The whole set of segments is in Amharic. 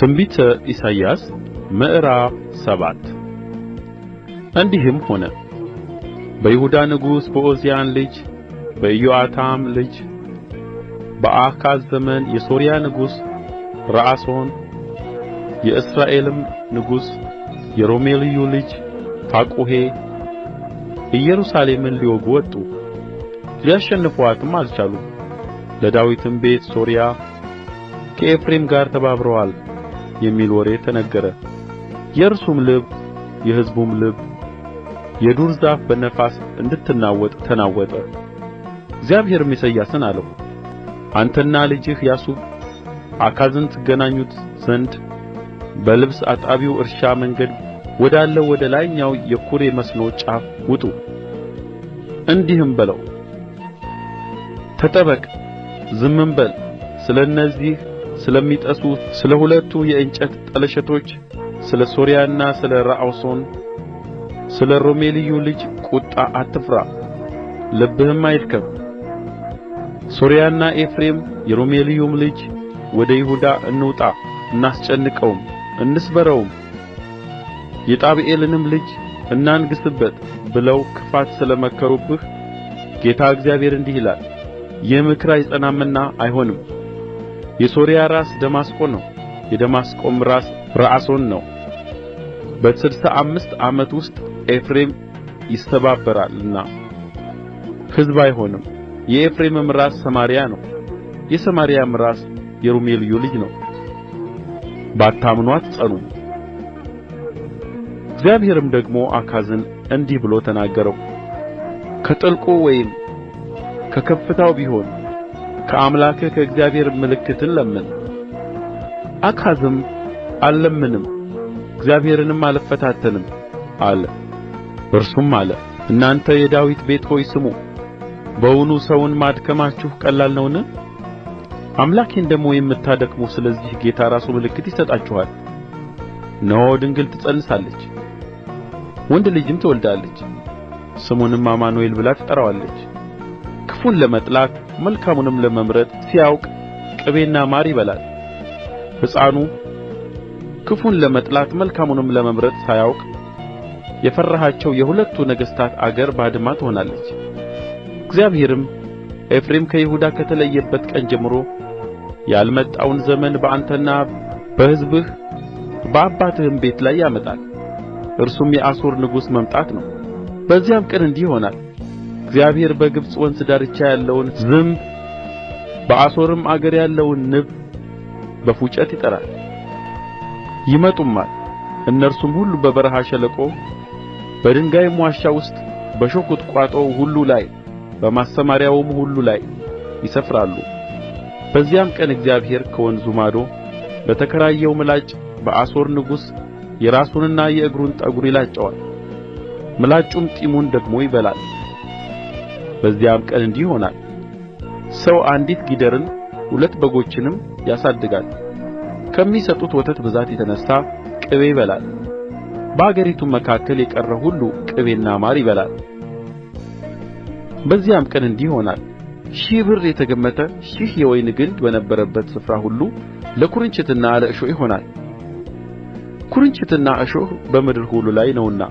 ትንቢተ ኢሳይያስ ምዕራፍ 7 እንዲህም ሆነ በይሁዳ ንጉሥ በዖዝያን ልጅ በኢዮአታም ልጅ በአካዝ ዘመን የሶርያ ንጉሥ ረአሶን የእስራኤልም ንጉሥ የሮሜልዩ ልጅ ፋቁሔ ኢየሩሳሌምን ሊወጉ ወጡ፣ ሊያሸንፉአትም አልቻሉም። ለዳዊትም ቤት ሶርያ ከኤፍሬም ጋር ተባብረዋል የሚል ወሬ ተነገረ። የእርሱም ልብ የሕዝቡም ልብ የዱር ዛፍ በነፋስ እንድትናወጥ ተናወጠ። እግዚአብሔርም ኢሳይያስን አለው፣ አንተና ልጅህ ያሱብ አካዝን ትገናኙት ዘንድ በልብስ አጣቢው እርሻ መንገድ ወዳለው ወደ ላይኛው የኵሬ መስኖ ጫፍ ውጡ። እንዲህም በለው፣ ተጠበቅ፣ ዝምም በል። ስለ እነዚህ ስለሚጠሱ ስለ ሁለቱ የእንጨት ጠለሸቶች ስለ ሶርያና ስለ ረአሶን ስለ ሮሜልዩ ልጅ ቍጣ አትፍራ፣ ልብህም አይድከም። ሶርያና ኤፍሬም የሮሜልዩም ልጅ ወደ ይሁዳ እንውጣ፣ እናስጨንቀውም፣ እንስበረውም፣ የጣብኤልንም ልጅ እናንግሥበት ብለው ክፋት ስለ መከሩብህ ጌታ እግዚአብሔር እንዲህ ይላል፣ ይህ ምክር አይጸናምና አይሆንም። የሶርያ ራስ ደማስቆ ነው፣ የደማስቆም ራስ ረአሶን ነው። በ65 ዓመት ውስጥ ኤፍሬም ይሰባበራልና ሕዝብ አይሆንም። የኤፍሬምም ራስ ሰማርያ ነው፣ የሰማርያም ራስ የሮሜልዩ ልጅ ነው። ባታምኑ አትጸኑም። እግዚአብሔርም ደግሞ አካዝን እንዲህ ብሎ ተናገረው፣ ከጥልቁ ወይም ከከፍታው ቢሆን ከአምላክህ ከእግዚአብሔር ምልክትን ለምን። አካዝም አልለምንም እግዚአብሔርንም አልፈታተንም አለ። እርሱም አለ፣ እናንተ የዳዊት ቤት ሆይ ስሙ፣ በውኑ ሰውን ማድከማችሁ ቀላል ነውን? አምላኬን ደግሞ የምታደክሙ ስለዚህ ጌታ ራሱ ምልክት ይሰጣችኋል። እነሆ ድንግል ትፀንሳለች፣ ወንድ ልጅም ትወልዳለች፣ ስሙንም አማኑኤል ብላ ትጠራዋለች። ክፉን ለመጥላት መልካሙንም ለመምረጥ ሲያውቅ ቅቤና ማር ይበላል። ሕፃኑ ክፉን ለመጥላት መልካሙንም ለመምረጥ ሳያውቅ የፈራሃቸው የሁለቱ ነገሥታት አገር ባድማ ትሆናለች። እግዚአብሔርም ኤፍሬም ከይሁዳ ከተለየበት ቀን ጀምሮ ያልመጣውን ዘመን በአንተና በሕዝብህ በአባትህም ቤት ላይ ያመጣል። እርሱም የአሦር ንጉሥ መምጣት ነው። በዚያም ቀን እንዲህ ይሆናል፣ እግዚአብሔር በግብጽ ወንዝ ዳርቻ ያለውን ዝምብ በአሦርም አገር ያለውን ንብ በፉጨት ይጠራል። ይመጡማል፣ እነርሱም ሁሉ በበረሃ ሸለቆ በድንጋይም ዋሻ ውስጥ በእሾህ ቍጥቋጦው ሁሉ ላይ በማሰማርያውም ሁሉ ላይ ይሰፍራሉ። በዚያም ቀን እግዚአብሔር ከወንዙ ማዶ በተከራየው ምላጭ በአሦር ንጉሥ የራሱንና የእግሩን ጠጕር ይላጨዋል፣ ምላጩም ጢሙን ደግሞ ይበላል። በዚያም ቀን እንዲህ ይሆናል፣ ሰው አንዲት ጊደርን 2 በጎችንም ያሳድጋል። ከሚሰጡት ወተት ብዛት የተነሣ ቅቤ ይበላል። በአገሪቱም መካከል የቀረ ሁሉ ቅቤና ማር ይበላል። በዚያም ቀን እንዲህ ይሆናል፣ 1000 ብር የተገመተ 1000 የወይን ግንድ በነበረበት ስፍራ ሁሉ ለኵርንችትና ለእሾህ ይሆናል። ኵርንችትና እሾህ በምድር ሁሉ ላይ ነውና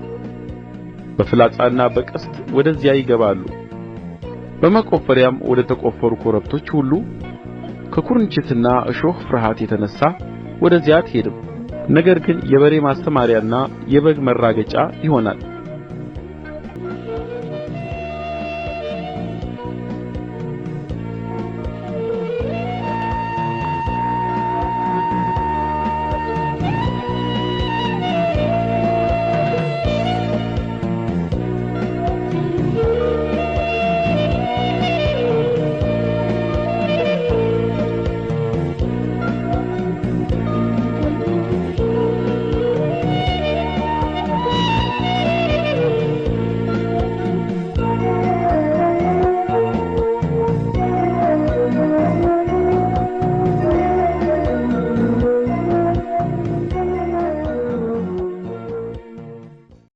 በፍላጻና በቀስት ወደዚያ ይገባሉ። በመቈፈሪያም ወደ ተቈፈሩ ኮረብቶች ሁሉ ከኵርንችትና እሾህ ፍርሃት የተነሣ ወደዚያ አትሄድም። ነገር ግን የበሬ ማሰማርያና የበግ መራገጫ ይሆናል።